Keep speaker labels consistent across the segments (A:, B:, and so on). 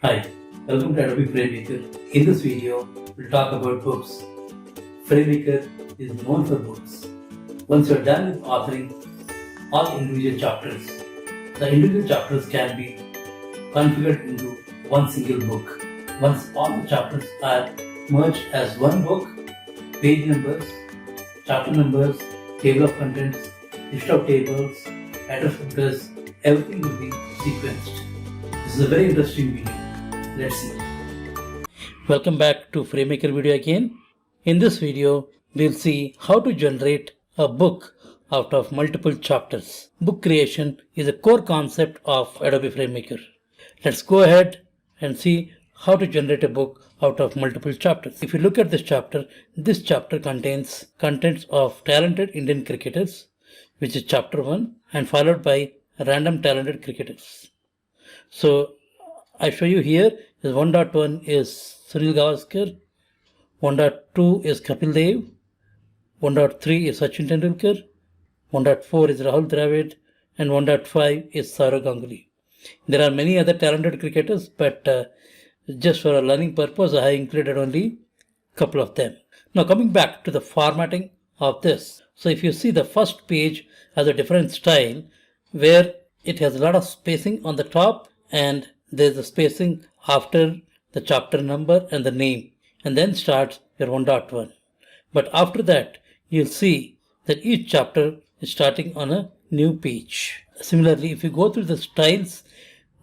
A: Hi, welcome to Adobe FrameMaker. In this video, we'll talk about books. FrameMaker is known for books. Once you're done with authoring all individual chapters, the individual chapters can be configured into one single book. Once all the chapters are merged as one book, page numbers, chapter numbers, table of contents, list of tables, headers, footers, everything will be sequenced. This is a very interesting video. Let's see. Welcome back to FrameMaker video again. In this video, we'll see how to generate a book out of multiple chapters. Book creation is a core concept of Adobe FrameMaker. Let's go ahead and see how to generate a book out of multiple chapters. If you look at this chapter contains contents of talented Indian cricketers, which is chapter 1, and followed by random talented cricketers. So I show you here is 1.1 is Sunil Gavaskar, 1.2 is Kapil Dev, 1.3 is Sachin Tendulkar, 1.4 is Rahul Dravid, and 1.5 is Saurav Ganguly. There are many other talented cricketers, but just for a learning purpose, I have included only a couple of them. Now coming back to the formatting of this. So if you see the first page has a different style where it has a lot of spacing on the top and there's a spacing after the chapter number and the name, and then starts your 1.1. But after that, you'll see that each chapter is starting on a new page. Similarly, if you go through the styles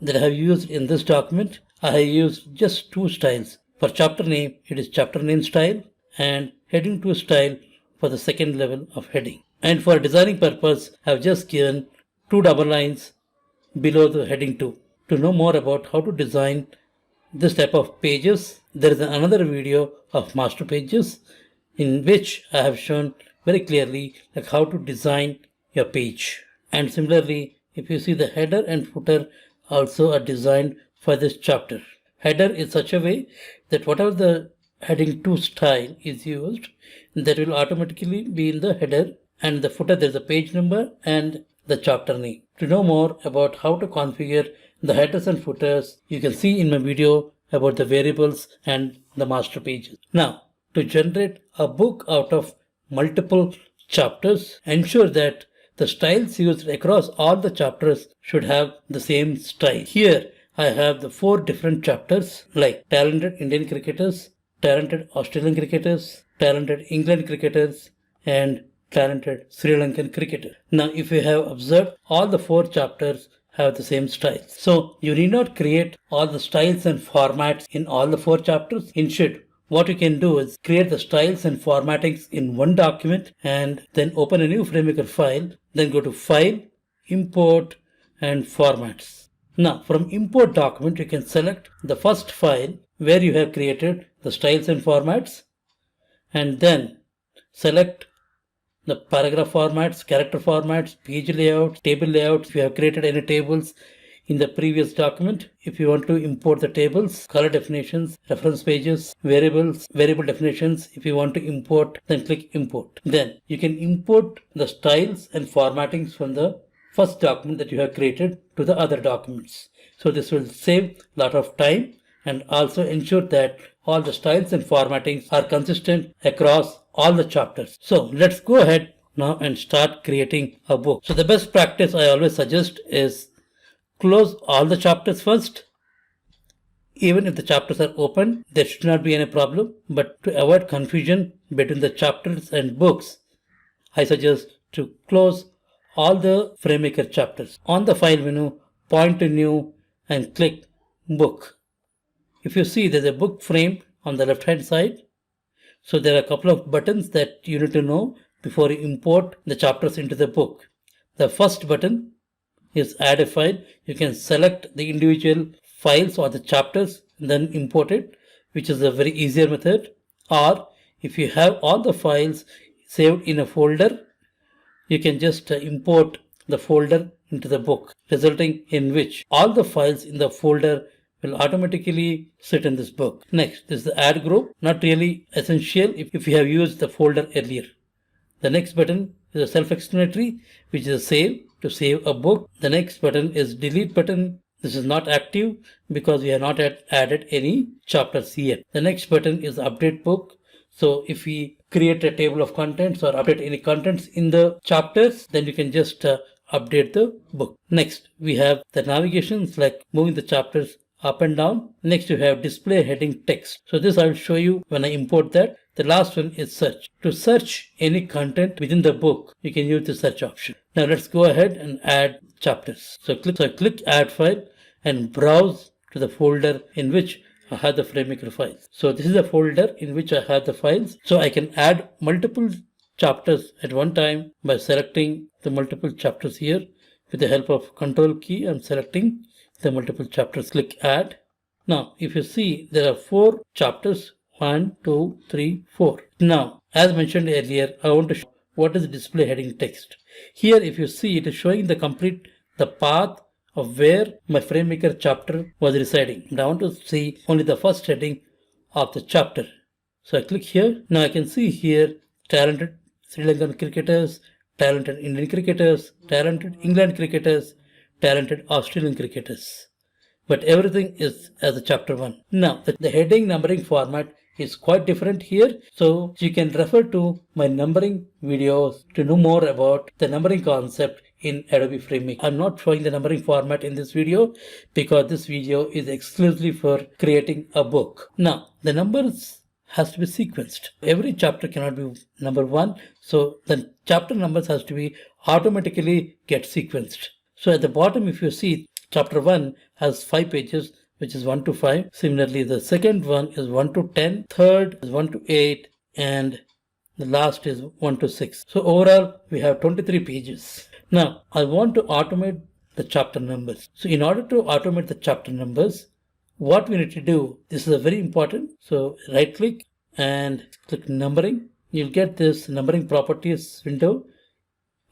A: that I have used in this document, I have used just two styles. For chapter name, it is chapter name style and heading 2 style for the second level of heading. And for designing purpose, I have just given 2 double lines below the heading 2. To know more about how to design this type of pages, there is another video of master pages in which I have shown very clearly like how to design your page. And similarly, if you see the header and footer also are designed for this chapter. Header is such a way that whatever the heading 2 style is used, that will automatically be in the header, and the footer there is a page number and the chapter name. To know more about how to configure the headers and footers, you can see in my video about the variables and the master pages. Now, to generate a book out of multiple chapters, ensure that the styles used across all the chapters should have the same style. Here, I have the 4 different chapters like talented Indian cricketers, talented Australian cricketers, talented England cricketers, and talented Sri Lankan cricketer. Now, if you have observed, all the 4 chapters have the same style. So, you need not create all the styles and formats in all the 4 chapters. Instead, what you can do is create the styles and formattings in one document and then open a new FrameMaker file, then go to File, Import, and Formats. Now, from Import document, you can select the first file where you have created the styles and formats, and then select the paragraph formats, character formats, page layout, table layouts. If you have created any tables in the previous document, if you want to import the tables, color definitions, reference pages, variables, variable definitions, if you want to import, then click import. Then you can import the styles and formattings from the first document that you have created to the other documents. So this will save a lot of time and also ensure that all the styles and formattings are consistent across all the chapters. So let's go ahead now and start creating a book. So the best practice I always suggest is close all the chapters first. Even if the chapters are open, there should not be any problem. But to avoid confusion between the chapters and books, I suggest to close all the FrameMaker chapters. On the file menu, point to new and click book. If you see, there's a book frame on the left hand side. So there are a couple of buttons that you need to know before you import the chapters into the book. The first button is add a file. You can select the individual files or the chapters and then import it, which is a very easier method. Or if you have all the files saved in a folder, you can just import the folder into the book, resulting in which all the files in the folder will automatically sit in this book. Next is the add group. Not really essential if you have used the folder earlier. The next button is a self-explanatory, which is a save, to save a book. The next button is delete button, This is not active because we have not added any chapters yet. The next button is update book. So if we create a table of contents or update any contents in the chapters, then you can just update the book. Next, we have the navigations like moving the chapters up and down. Next, you have display heading text. So this I will show you when I import that. The last one is search. To search any content within the book, you can use the search option. Now let's go ahead and add chapters. So click add file and browse to the folder in which I have the FrameMaker files. So this is a folder in which I have the files. So I can add multiple chapters at one time by selecting the multiple chapters here. With the help of control key, I'm selecting the multiple chapters. Click add. Now if you see, there are 4 chapters. 1, 2, 3, 4. Now, as mentioned earlier, I want to show what is display heading text. Here, if you see, it is showing the path of where my FrameMaker chapter was residing. And I want to see only the first heading of the chapter. So I click here. Now I can see here talented Sri Lankan cricketers, talented Indian cricketers, talented England cricketers, talented Australian cricketers. But everything is as a chapter 1. Now, the heading numbering format is quite different here. So you can refer to my numbering videos to know more about the numbering concept in Adobe FrameMaker. I'm not showing the numbering format in this video because this video is exclusively for creating a book. Now, the numbers has to be sequenced. Every chapter cannot be number 1. So the chapter numbers has to be automatically get sequenced. So at the bottom, if you see, chapter 1 has 5 pages, which is 1 to 5. Similarly, the second one is 1 to 10, third is 1 to 8, and the last is 1 to 6. So overall, we have 23 pages. Now, I want to automate the chapter numbers. So in order to automate the chapter numbers, what we need to do, this is very important. So right click and click numbering. You'll get this numbering properties window.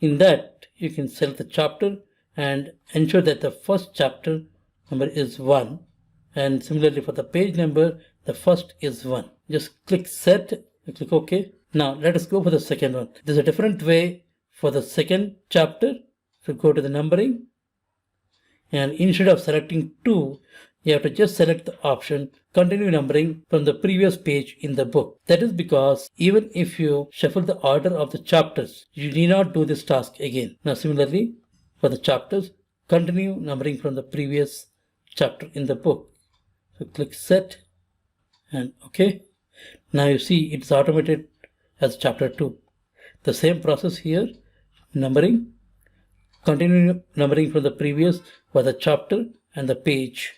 A: In that, you can select the chapter and ensure that the first chapter number is 1. And similarly for the page number, the first is 1. Just click set and click OK. Now let us go for the second one. There's a different way for the second chapter. So go to the numbering. And instead of selecting 2, you have to just select the option continue numbering from the previous page in the book. That is because even if you shuffle the order of the chapters, you need not do this task again. Now similarly, for the chapters, continue numbering from the previous chapter in the book. So click set and OK. Now you see it's automated as chapter 2. The same process here, numbering, continue numbering from the previous for the chapter and the page.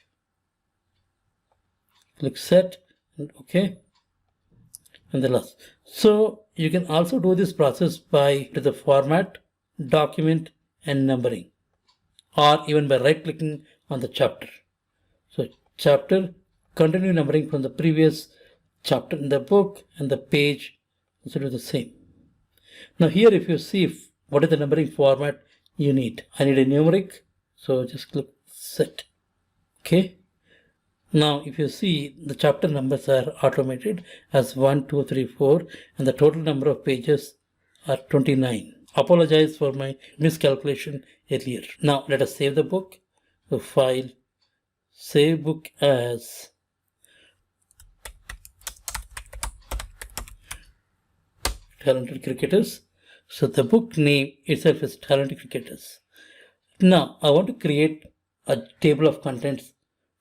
A: Click set and OK. And the last. So you can also do this process by to the format, document, and numbering, or even by right clicking on the chapter. So chapter, continue numbering from the previous chapter in the book, and the page also do the same. Now here if you see what is the numbering format you need. I need a numeric, so just click set. Okay. Now if you see the chapter numbers are automated as 1, 2, 3, 4 and the total number of pages are 29. Apologize for my miscalculation earlier. Now let us save the book. So file, save book as Talented Cricketers. So the book name itself is Talented Cricketers. Now I want to create a table of contents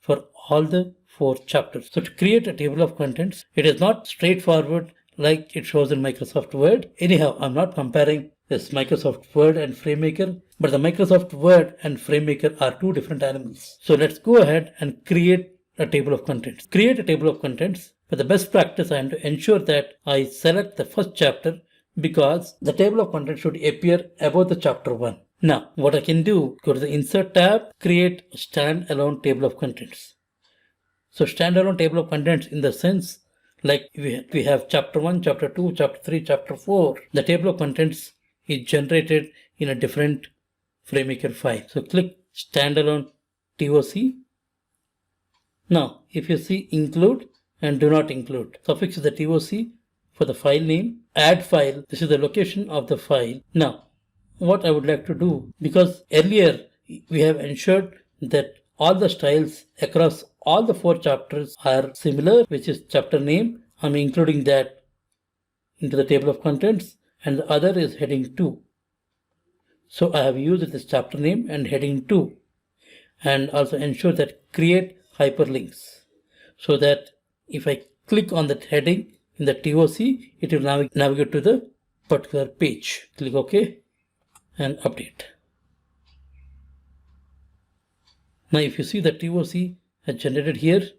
A: for all the 4 chapters. So to create a table of contents, it is not straightforward like it shows in Microsoft Word. Anyhow, I'm not comparing this Microsoft Word and FrameMaker, but the Microsoft Word and FrameMaker are 2 different animals. So let's go ahead and create a table of contents. Create a table of contents. For the best practice, I am to ensure that I select the first chapter because the table of contents should appear above the chapter 1. Now, what I can do, go to the Insert tab, create a standalone table of contents. So standalone table of contents in the sense like we have chapter 1, chapter 2, chapter 3, chapter 4. The table of contents is generated in a different FrameMaker file. So click standalone TOC. Now, if you see include and do not include, suffix is the TOC for the file name. Add file, this is the location of the file. Now, what I would like to do, because earlier we have ensured that all the styles across all the 4 chapters are similar, which is chapter name. I'm including that into the table of contents, and the other is heading 2. So I have used this chapter name and heading 2, and also ensure that create hyperlinks, so that if I click on that heading in the TOC, it will navigate to the particular page. Click OK and update. Now if you see the TOC has generated here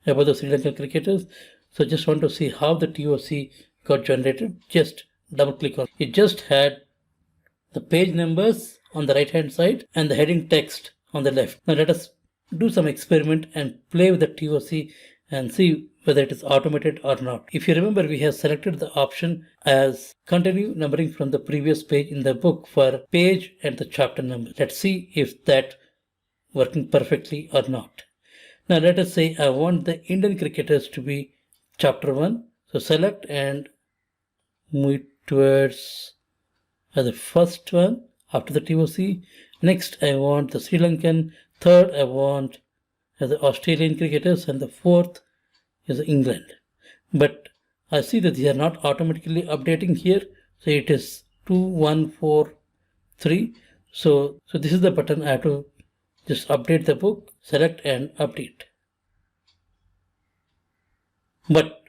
A: about the Sri Lankan cricketers, so just want to see how the TOC got generated. Just double click on it. It just had the page numbers on the right hand side and the heading text on the left. Now let us do some experiment and play with the TOC and see whether it is automated or not. If you remember, we have selected the option as continue numbering from the previous page in the book for page and the chapter number. Let's see if that working perfectly or not. Now let us say I want the Indian cricketers to be chapter 1. So select and move it towards the first one after the TOC. Next I want the Sri Lankan. Third I want the Australian cricketers, and the fourth is England. But I see that they are not automatically updating here. So it is 2, 1, 4, 3. So this is the button. I have to just update the book, select and update. But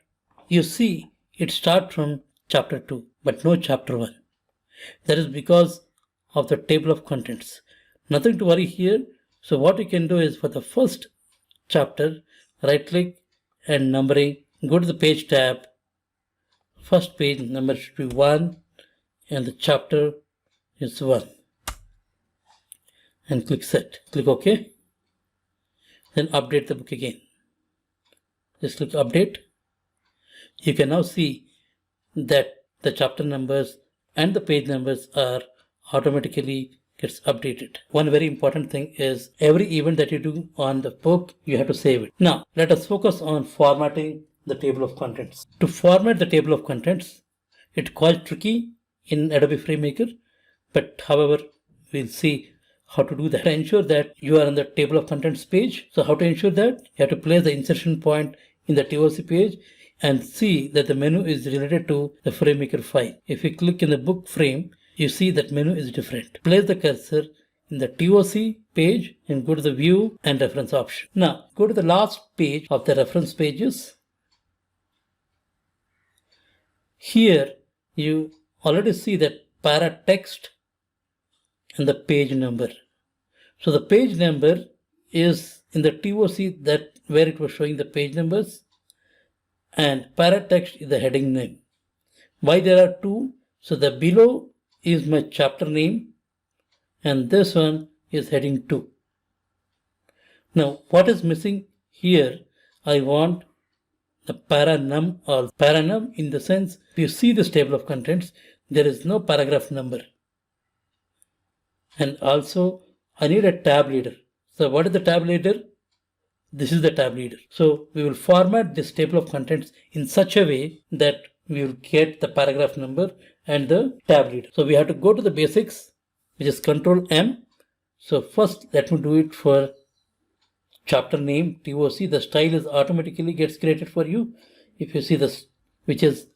A: you see it starts from chapter 2, but no chapter 1. That is because of the table of contents. Nothing to worry here. So what you can do is, for the first chapter, right click and numbering, go to the page tab. First page number should be 1 and the chapter is 1. And click set. Click OK. Then update the book again. Just click update. You can now see that the chapter numbers and the page numbers are automatically gets updated. One very important thing is, every event that you do on the book, you have to save it. Now let us focus on formatting the table of contents. To format the table of contents, it's quite tricky in Adobe FrameMaker, but however, we'll see how to do that. To ensure that you are on the table of contents page, so how to ensure that? You have to place the insertion point in the TOC page and see that the menu is related to the FrameMaker file. If you click in the book frame, you see that menu is different. Place the cursor in the TOC page and go to the view and reference option. Now go to the last page of the reference pages. Here you already see that para text and the page number. So the page number is in the TOC, that where it was showing the page numbers, and para text is the heading name. Why there are two? So the below is my chapter name and this one is heading 2. Now what is missing here? I want the paranum, or paranum in the sense, if you see this table of contents, there is no paragraph number. And also I need a tab leader. So what is the tab leader? This is the tab leader. So we will format this table of contents in such a way that we will get the paragraph number and the tab leader. So we have to go to the basics, which is Control M. So first let me do it for chapter name TOC. The style is automatically gets created for you if you see this, which is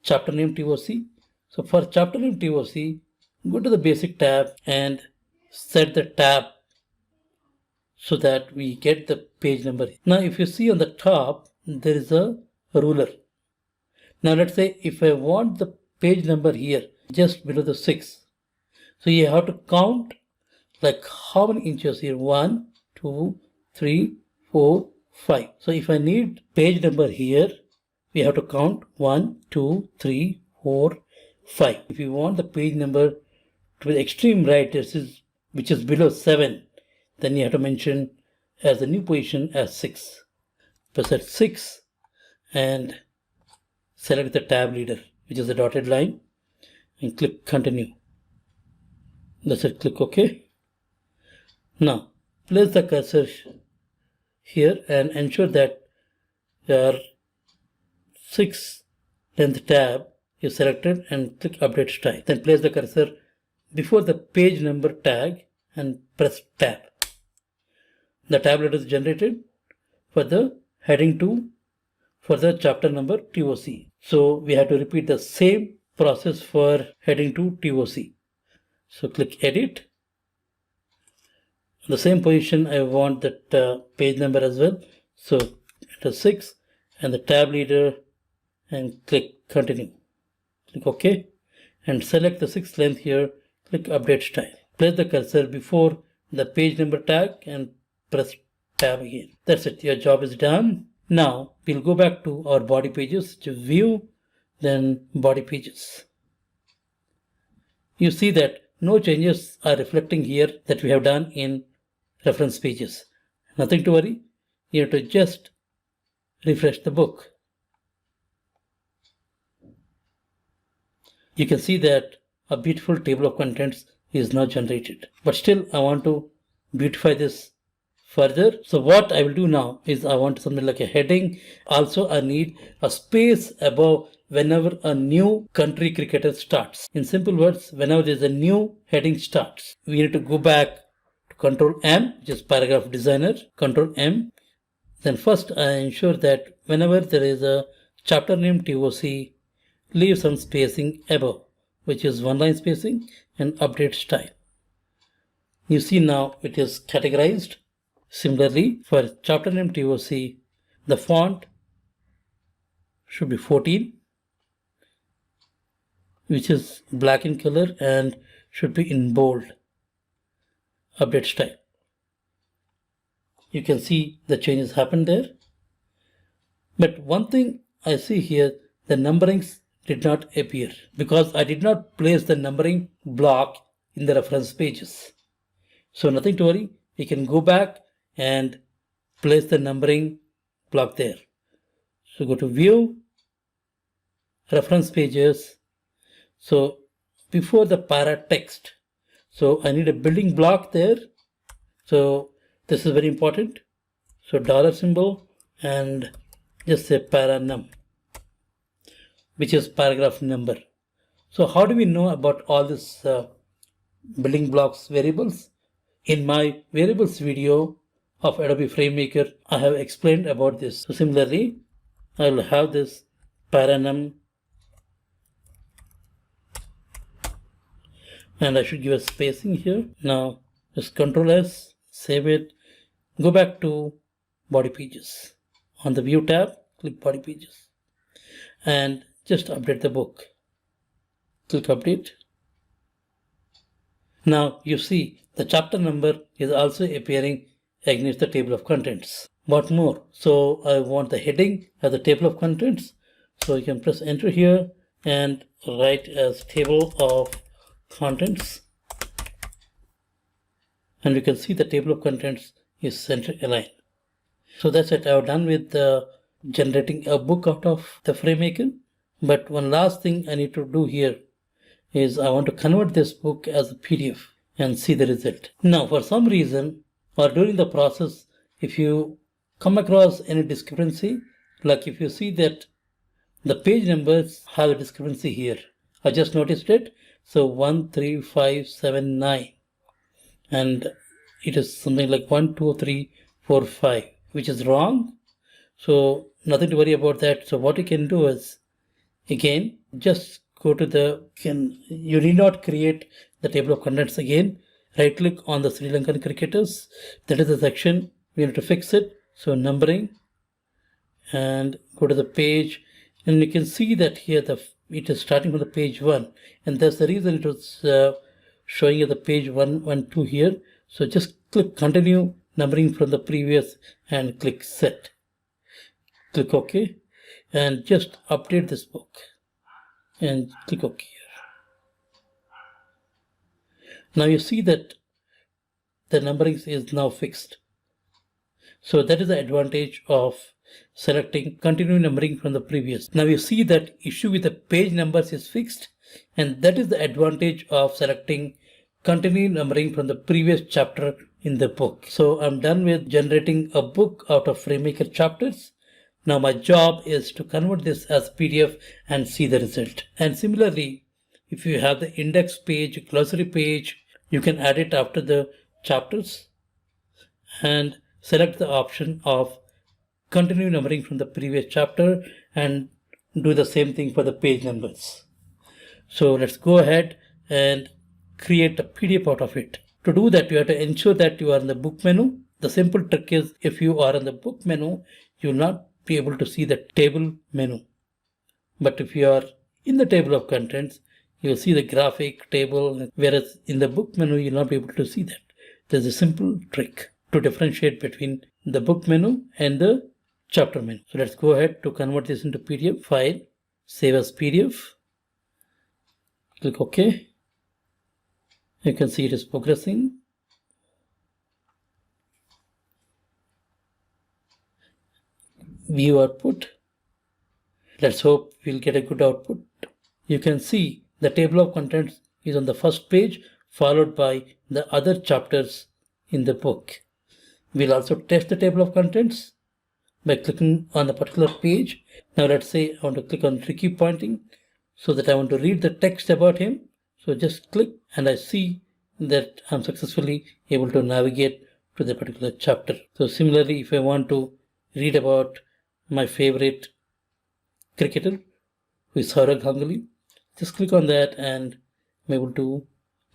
A: chapter name TOC. So for chapter name TOC, go to the basic tab and set the tab so that we get the page number. Now if you see on the top, there is a ruler. Now let's say if I want the page number here just below the 6, so you have to count like how many inches here, 1, 2, 3, 4, 5. So if I need page number here, we have to count 1, 2, 3, 4, 5. If you want the page number to the extreme right, which is below 7, then you have to mention as the new position as 6. Press at 6 and select the tab leader, which is the dotted line, and click continue. That's it, click OK. Now place the cursor here and ensure that your 6 length tab is selected and click update style. Then place the cursor before the page number tag and press tab. the tab leader is generated for the heading 2 for the chapter number TOC. So we have to repeat the same process for heading 2 TOC. So click edit. In the same position, I want that page number as well. So enter 6 and the tab leader and click continue. Click OK and select the 6th length here. Click update style. Place the cursor before the page number tag and press tab again. That's it. Your job is done. Now we'll go back to our body pages to view, then body pages. You see that no changes are reflecting here that we have done in reference pages. Nothing to worry. You have to just refresh the book. You can see that a beautiful table of contents is now generated. But still I want to beautify this further. So what I will do now is I want something like a heading. Also I need a space above whenever a new country cricketer starts. In simple words, whenever there is a new heading starts, we need to go back to Control M, which is paragraph designer, Control M. Then first I ensure that whenever there is a chapter name TOC, leave some spacing above, which is 1 line spacing, and update style. You see now it is categorized. Similarly, for chapter name TOC, the font should be 14, which is black in color and should be in bold. Update style. You can see the changes happened there. But one thing I see here, the numberings did not appear because I did not place the numbering block in the reference pages. So nothing to worry. We can go back and place the numbering block there. So go to view, reference pages. So before the para text, so I need a building block there. So this is very important. So dollar symbol and just say para num, which is paragraph number. So how do we know about all this building blocks variables? In my variables video of Adobe FrameMaker, I have explained about this. So similarly, I will have this paranum, and I should give a spacing here. Now just Control S, save it, go back to body pages. On the view tab, click body pages and just update the book. Click update. Now you see the chapter number is also appearing against the table of contents. What more? So I want the heading as the table of contents. So you can press enter here and write as table of contents. And you can see the table of contents is center aligned. So that's it. I've done with generating a book out of the FrameMaker. But one last thing I need to do here is I want to convert this book as a PDF and see the result. Now for some reason or during the process, if you come across any discrepancy, like if you see that the page numbers have a discrepancy here, I just noticed it. So 1, 3, 5, 7, 9, and it is something like 1, 2, 3, 4, 5, which is wrong. So nothing to worry about that. So what you can do is, again, just go to you need not create the table of contents again. Right click on the Sri Lankan cricketers. That is the section we need to fix it. So numbering, and go to the page, and you can see that here it is starting from the page 1, and that's the reason it was showing you the page 1 and 2 here. So just click continue numbering from the previous and click set. Click OK and just update this book and click OK here. Now you see that the numbering is now fixed. So that is the advantage of selecting continue numbering from the previous. Now you see that issue with the page numbers is fixed, and that is the advantage of selecting continue numbering from the previous chapter in the book. So I'm done with generating a book out of FrameMaker chapters. Now my job is to convert this as PDF and see the result. And similarly, if you have the index page, glossary page, you can add it after the chapters. And select the option of continue numbering from the previous chapter and do the same thing for the page numbers. So let's go ahead and create a PDF out of it. To do that, you have to ensure that you are in the book menu. The simple trick is if you are in the book menu, you will not be able to see the table menu. But if you are in the table of contents, you will see the graphic table, whereas in the book menu, you will not be able to see that. There's a simple trick to differentiate between the book menu and the chapter menu. So let's go ahead to convert this into PDF file, save as PDF, click OK. You can see it is progressing. View output. Let's hope we'll get a good output. You can see the table of contents is on the first page, followed by the other chapters in the book. We'll also test the table of contents by clicking on the particular page. Now let's say I want to click on Ricky Ponting so that I want to read the text about him. So just click and I see that I'm successfully able to navigate to the particular chapter. So similarly, if I want to read about my favorite cricketer, who is Sourav Ganguly, just click on that and I'm able to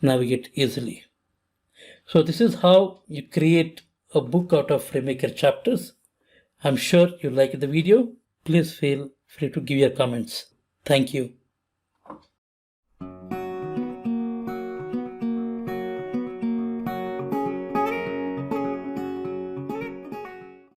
A: navigate easily. So this is how you create a book out of FrameMaker chapters. I'm sure you liked the video. Please feel free to give your comments. Thank you.